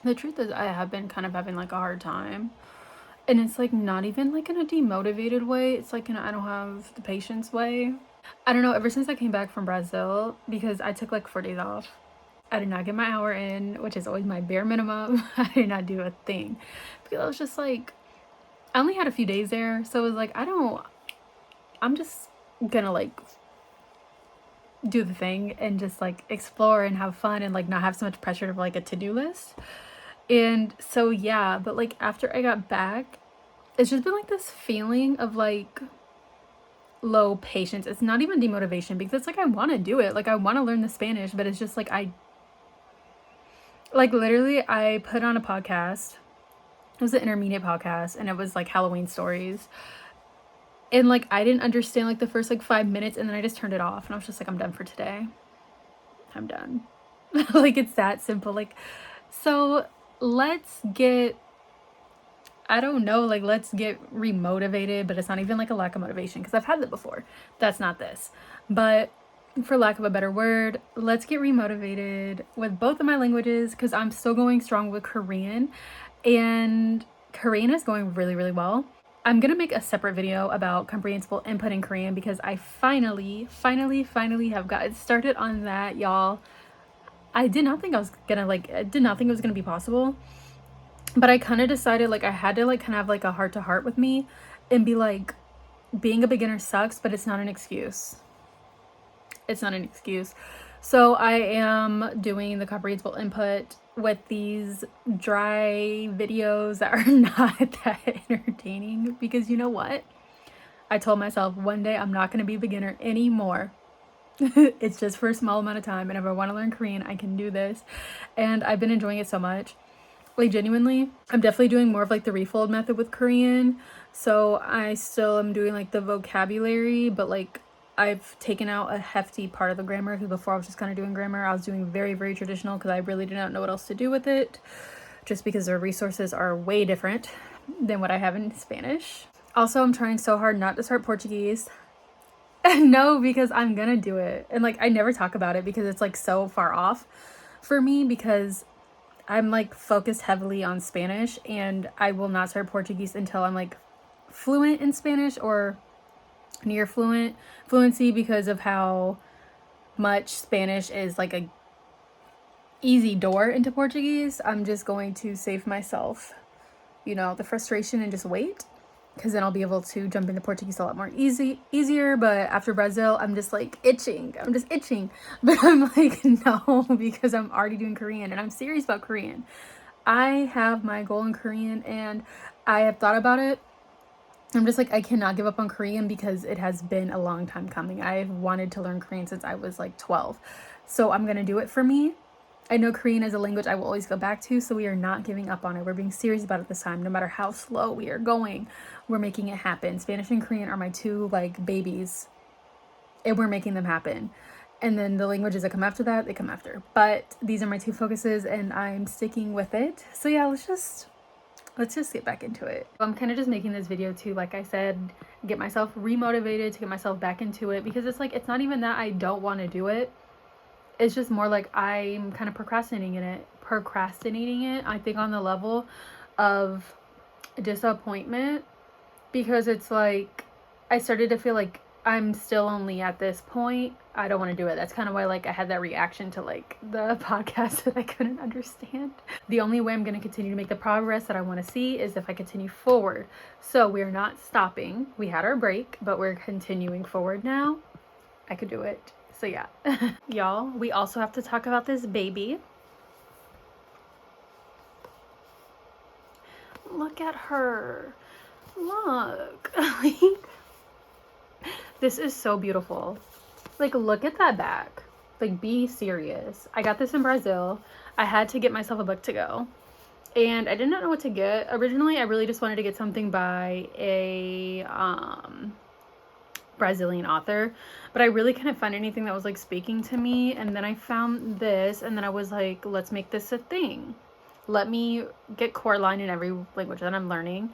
The truth is I have been kind of having like a hard time. And it's like not even like in a demotivated way. It's like in a I don't have the patience way. I don't know, ever since I came back from Brazil, because I took like 4 days off. I did not get my hour in, which is always my bare minimum. I did not do a thing. Because I was just like, I only had a few days there. So it was like, I'm just gonna like do the thing and just like explore and have fun and like not have so much pressure of like a to-do list. And so yeah, but like after I got back, it's just been like this feeling of like low patience. It's not even demotivation because it's like I want to do it. Like I want to learn the Spanish, but it's just like literally I put on a podcast. It was an intermediate podcast and it was like Halloween stories. And like I didn't understand like the first like 5 minutes and then I just turned it off and I was just like, I'm done for today. I'm done. Like it's that simple. Like, so let's get, I don't know, like let's get remotivated, but it's not even like a lack of motivation because I've had that before. That's not this. But for lack of a better word, let's get remotivated with both of my languages because I'm still going strong with Korean and Korean is going really, really well. I'm gonna make a separate video about comprehensible input in Korean because I finally have gotten started on that, y'all. I did not think it was gonna be possible. But I kind of decided like I had to like kind of have like a heart to heart with me and be like, being a beginner sucks, but it's not an excuse. It's not an excuse. So I am doing the comprehensible input with these dry videos that are not that entertaining because you know what? I told myself one day I'm not going to be a beginner anymore. It's just for a small amount of time. And if I want to learn Korean, I can do this. And I've been enjoying it so much. Like genuinely, I'm definitely doing more of like the refold method with Korean. So I still am doing like the vocabulary, but like I've taken out a hefty part of the grammar because before I was just kind of doing grammar. I was doing very, very traditional because I really did not know what else to do with it just because their resources are way different than what I have in Spanish. Also, I'm trying so hard not to start Portuguese. No, because I'm gonna do it. And like I never talk about it because it's like so far off for me because I'm like focused heavily on Spanish and I will not start Portuguese until I'm like fluent in Spanish or near fluency because of how much Spanish is like a easy door into Portuguese. I'm just going to save myself, you know, the frustration and just wait because then I'll be able to jump into Portuguese a lot more easier. But after Brazil, I'm just like itching. I'm just itching. But I'm like, no, because I'm already doing Korean and I'm serious about Korean. I have my goal in Korean and I have thought about it. I'm just like, I cannot give up on Korean because it has been a long time coming. I've wanted to learn Korean since I was like 12. So I'm going to do it for me. I know Korean is a language I will always go back to, so we are not giving up on it. We're being serious about it this time. No matter how slow we are going, we're making it happen. Spanish and Korean are my two like babies, and we're making them happen. And then the languages that come after that, they come after. But these are my two focuses, and I'm sticking with it. So yeah, let's just get back into it. I'm kind of just making this video to, like I said, get myself remotivated, to get myself back into it because it's like, it's not even that I don't want to do it. It's just more like I'm kind of procrastinating it, I think on the level of disappointment because it's like I started to feel like I'm still only at this point. I don't want to do it. That's kind of why like I had that reaction to like the podcast that I couldn't understand. The only way I'm going to continue to make the progress that I want to see is if I continue forward. So we're not stopping. We had our break, but we're continuing forward now. I could do it. So yeah. Y'all, we also have to talk about this baby. Look at her. Look. This is so beautiful. Like, look at that back. Like, be serious. I got this in Brazil. I had to get myself a book to go. And I did not know what to get. Originally, I really just wanted to get something by a Brazilian author, but I really couldn't find anything that was like speaking to me. And then I found this and then I was like, let's make this a thing. Let me get core line in every language that I'm learning.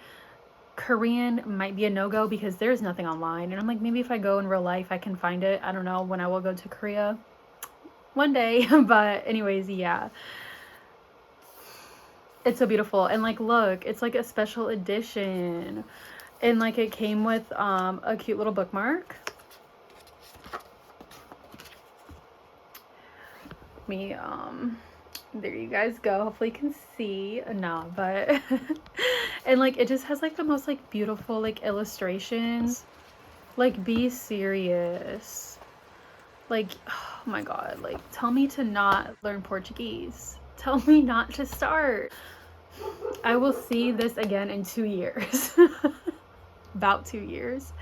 Korean might be a no-go because there's nothing online. And I'm like, maybe if I go in real life, I can find it. I don't know when I will go to Korea one day. But anyways, yeah. It's so beautiful. And like, look, it's like a special edition. And like it came with a cute little bookmark. There you guys go. Hopefully you can see. No, but and like it just has like the most like beautiful like illustrations. Like, be serious. Like, oh my god, like tell me to not learn Portuguese. Tell me not to start. I will see this again in 2 years. About 2 years.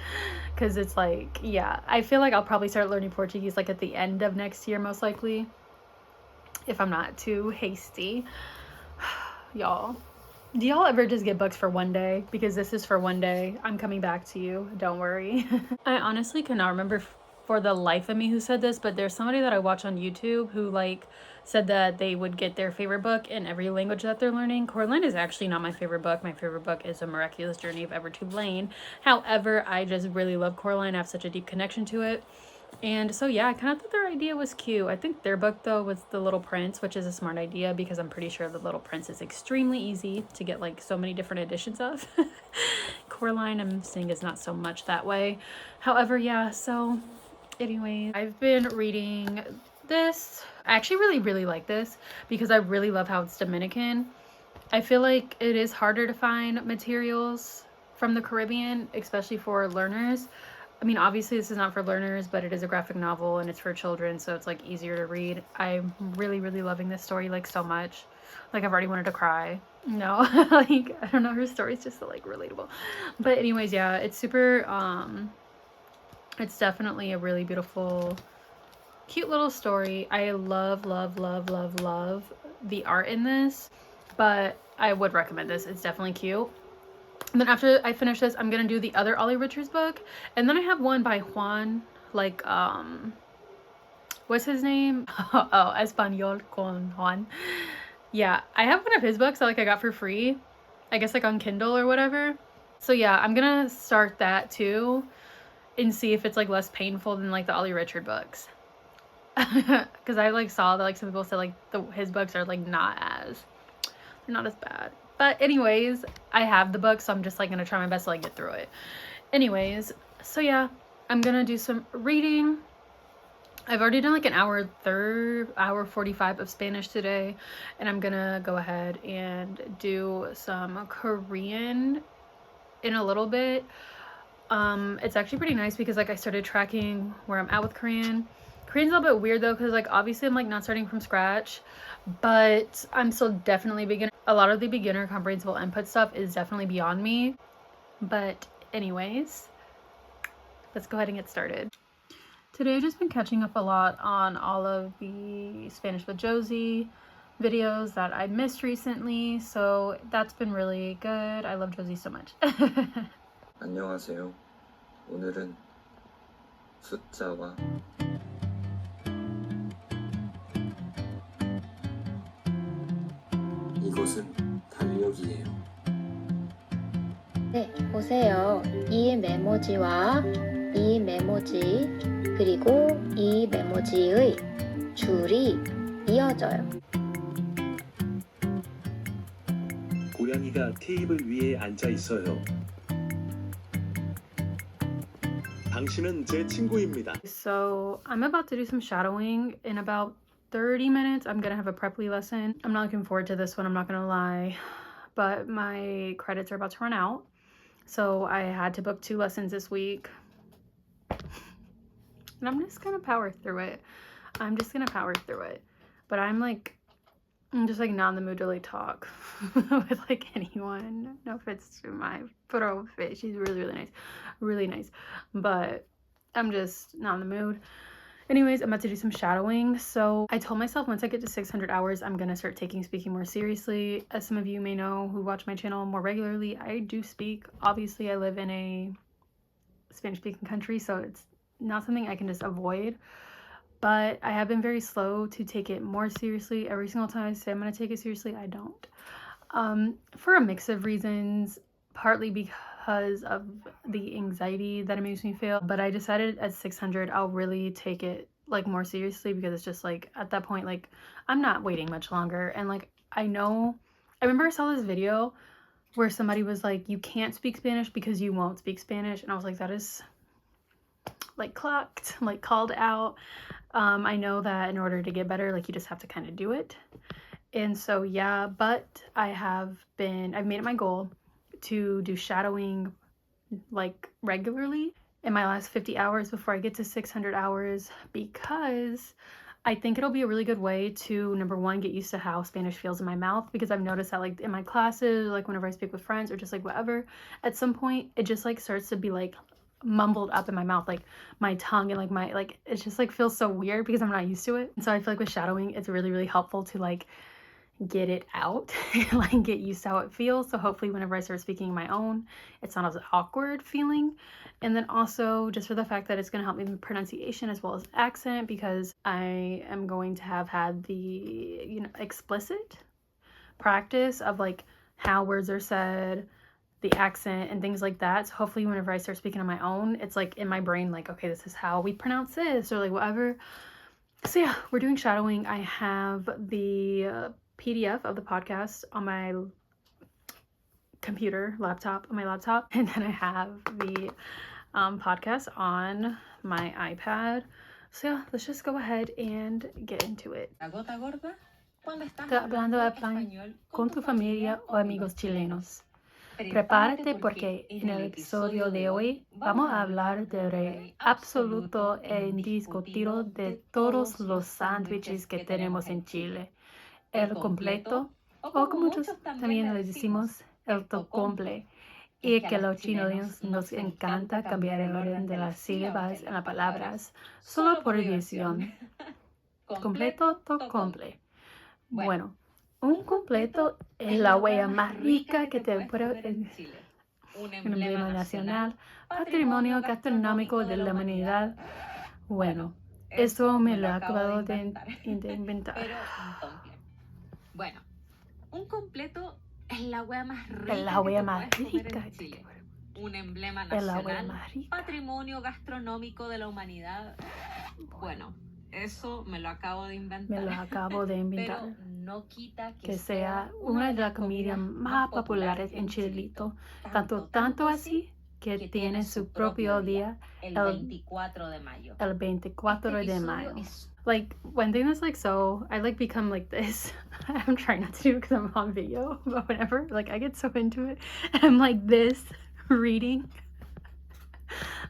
Because it's like, yeah, I feel like I'll probably start learning Portuguese like at the end of next year, most likely, if I'm not too hasty. Y'all, do y'all ever just get books for one day? Because this is for one day. I'm coming back to you, don't worry. I honestly cannot remember for the life of me who said this, but there's somebody that I watch on YouTube who like said that they would get their favorite book in every language that they're learning. Coraline is actually not my favorite book. My favorite book is A Miraculous Journey of Ever to Lane. However, I just really love Coraline. I have such a deep connection to it. And so yeah, I kind of thought their idea was cute. I think their book though was The Little Prince, which is a smart idea because I'm pretty sure The Little Prince is extremely easy to get like so many different editions of. Coraline, I'm saying, is not so much that way. However, yeah, so anyways, I've been reading this. I actually really like this because I really love how it's Dominican. I feel like it is harder to find materials from the Caribbean, especially for learners. I mean, obviously this is not for learners, but it is a graphic novel and it's for children, so it's like easier to read. I'm really loving this story like so much. Like I've already wanted to cry. No, like I don't know, her story's just so like relatable. But anyways, yeah, it's super it's definitely a really beautiful, cute little story. I love the art in this, but I would recommend this. It's definitely cute. And then after I finish this, I'm gonna do the other Ollie Richards book, and then I have one by Juan, like what's his name? Oh, Español con Juan. Yeah, I have one of his books that like I got for free, I guess like on Kindle or whatever. So yeah, I'm gonna start that too and see if it's like less painful than like the Ollie Richard books. Because I like saw that like some people said like his books are like they're not as bad. But anyways, I have the book, so I'm just like gonna try my best to like get through it. Anyways, so yeah, I'm gonna do some reading. I've already done like an hour 45 of Spanish today, and I'm gonna go ahead and do some Korean in a little bit. It's actually pretty nice because like I started tracking where I'm at with Korean. Korean's a little bit weird though, because like obviously I'm like not starting from scratch, but I'm still definitely beginner. A lot of the beginner comprehensible input stuff is definitely beyond me. But anyways, let's go ahead and get started. Today I've just been catching up a lot on all of the Spanish with Josie videos that I missed recently, so that's been really good. I love Josie so much. 안녕하세요. 오늘은 숫자와 이것은 달력이에요. 네, 보세요. 이 메모지와 이 메모지 그리고 이 메모지의 줄이 이어져요. 고양이가 테이블 위에 앉아 있어요. 당신은 제 친구입니다. So I'm about to do some shadowing in about 30 minutes. I'm gonna have a preply lesson. I'm not looking forward to this one, I'm not gonna lie, but my credits are about to run out, so I had to book 2 lessons this week, and I'm just gonna power through it. But I'm just like not in the mood to like talk with like anyone. No offense to my profe, she's really nice, but I'm just not in the mood. Anyways, I'm about to do some shadowing. So I told myself once I get to 600 hours, I'm gonna start taking speaking more seriously. As some of you may know who watch my channel more regularly, I do speak. Obviously, I live in a Spanish-speaking country, so it's not something I can just avoid. But I have been very slow to take it more seriously. Every single time I say I'm gonna take it seriously, I don't. For a mix of reasons, partly because of the anxiety that it makes me feel, but I decided at 600 I'll really take it like more seriously, because it's just like at that point like I'm not waiting much longer, and like I know I remember I saw this video where somebody was like, you can't speak Spanish because you won't speak Spanish. And I was like, that is like clocked, like called out. I know that in order to get better, like you just have to kind of do it. And so, yeah, but I've made it my goal to do shadowing like regularly in my last 50 hours before I get to 600 hours, because I think it'll be a really good way to, number one, get used to how Spanish feels in my mouth, because I've noticed that like in my classes, like whenever I speak with friends or just like whatever, at some point it just like starts to be like mumbled up in my mouth, like my tongue, and like my, like it just like feels so weird because I'm not used to it. And so I feel like with shadowing, it's really, really helpful to like get it out and like get used to how it feels. So hopefully whenever I start speaking my own, it's not as awkward feeling. And then also just for the fact that it's going to help me with pronunciation as well as accent, because I am going to have had the, you know, explicit practice of like how words are said, the accent and things like that. So hopefully whenever I start speaking on my own, it's like in my brain, like, okay, this is how we pronounce this, or like whatever. So yeah, we're doing shadowing. I have the PDF of the podcast on my laptop, and then I have the podcast on my iPad. So yeah, let's just go ahead and get into it. Está hablando español con tu familia o amigos chilenos. Prepárate porque en el episodio de hoy vamos a hablar del absoluto e indiscutido de todos los sándwiches que tenemos en Chile. El completo, o como muchos también le decimos el tocomple, y que los chilenos nos encanta cambiar el orden de las sílabas en las palabras solo por diversión. Completo, tocomple. Bueno, un completo es la huella más rica que te puede... Un emblema nacional, patrimonio gastronómico de la humanidad. Bueno, eso me lo acabo de inventar. Pero un tomple. Bueno, un completo es la hueá más rica, Es la huella que te más puedes comer rica. en Chile. Un emblema Es la huella nacional, más rica. patrimonio gastronómico de la humanidad. Bueno, eso me lo acabo de inventar. Me lo acabo de inventar. Pero no quita Que sea una de las comidas más populares en Chilito. Tanto así que tiene su propio día, el 24 de mayo. El 24 de mayo. Es... Like, one thing that's like so, I like become like this. I'm trying not to do it because I'm on video, but whenever, like, I get so into it, I'm like this, reading.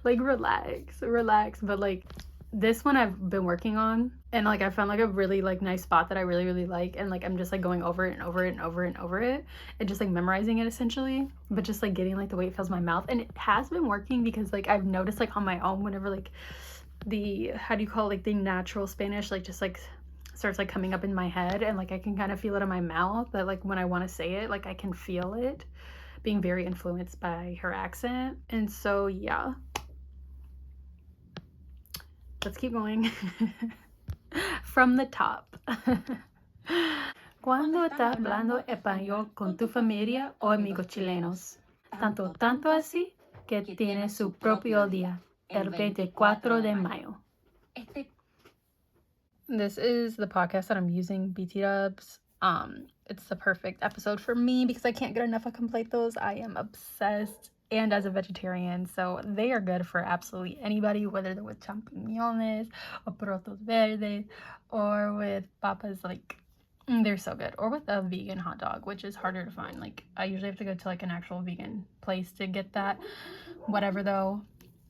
Like, relax, but like, this one I've been working on, and like I found like a really like nice spot that I really like, and like I'm just like going over it and over it and over it and over it, and just like memorizing it essentially, but just like getting like the way it fills my mouth. And it has been working because like I've noticed like on my own, whenever like the, how do you call it, like the natural Spanish like just like starts like coming up in my head, and like I can kind of feel it in my mouth, that like when I want to say it, like I can feel it being very influenced by her accent. And so yeah, let's keep going. From the top. Cuando estás hablando español con tu familia o amigos chilenos. Tanto así que tiene su propio día, el 24 de mayo. This is the podcast that I'm using, BT Dubs. It's the perfect episode for me because I can't get enough of completos. I am obsessed. And as a vegetarian, so they are good for absolutely anybody, whether they're with champiñones or porotos verdes or with papas. Like, they're so good. Or with a vegan hot dog, which is harder to find. Like, I usually have to go to like an actual vegan place to get that. Whatever though,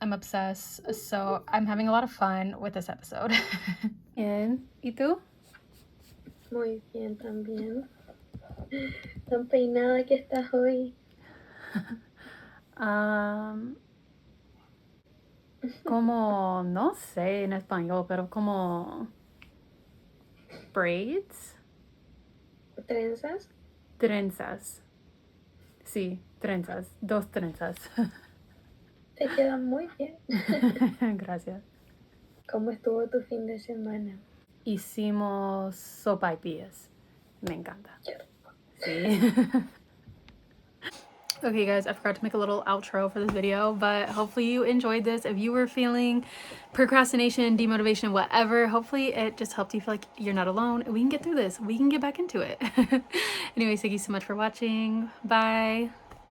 I'm obsessed. So I'm having a lot of fun with this episode. And, ¿y tú? Muy bien también. Tan peinada que estás hoy. Como, no sé en español, pero como braids. ¿Trenzas? Trenzas. Sí, trenzas. 2 trenzas. Te quedan muy bien. Gracias. ¿Cómo estuvo tu fin de semana? Hicimos sopaipillas. Me encanta. Qué Sí. Okay guys, I forgot to make a little outro for this video, but hopefully you enjoyed this. If you were feeling procrastination, demotivation, whatever, hopefully it just helped you feel like you're not alone. We can get through this. We can get back into it. Anyways, thank you so much for watching. Bye.